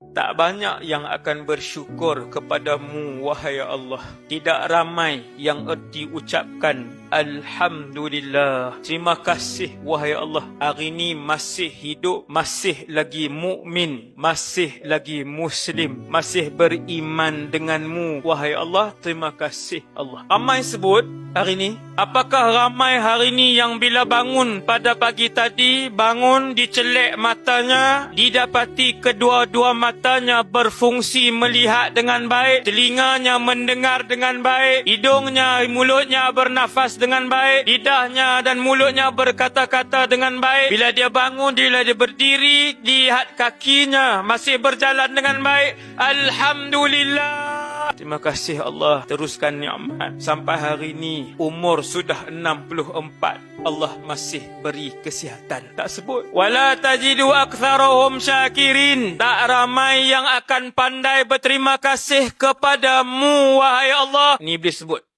Tak banyak yang akan bersyukur kepadamu, wahai Allah. Tidak ramai yang erti ucapkan Alhamdulillah. Terima kasih, wahai Allah. Hari ini masih hidup, masih lagi mukmin, masih lagi Muslim, masih beriman denganmu, wahai Allah. Terima kasih, Allah. Ramai sebut hari ini. Apakah ramai hari ini yang bila bangun pada pagi tadi, bangun dicelek matanya, didapati kedua-dua matanya berfungsi melihat dengan baik, telinganya mendengar dengan baik, hidungnya, mulutnya bernafas dengan baik, lidahnya dan mulutnya berkata-kata dengan baik. Bila dia bangun, bila dia berdiri, lihat kakinya masih berjalan dengan baik. Alhamdulillah. Terima kasih Allah. Teruskan nikmat. Sampai hari ini umur sudah 64. Allah masih beri kesihatan. Tak sebut. Wala tajidu aktsarahum syakirin. Tak ramai yang akan pandai berterima kasih kepadamu, wahai Allah. Ni Iblis sebut.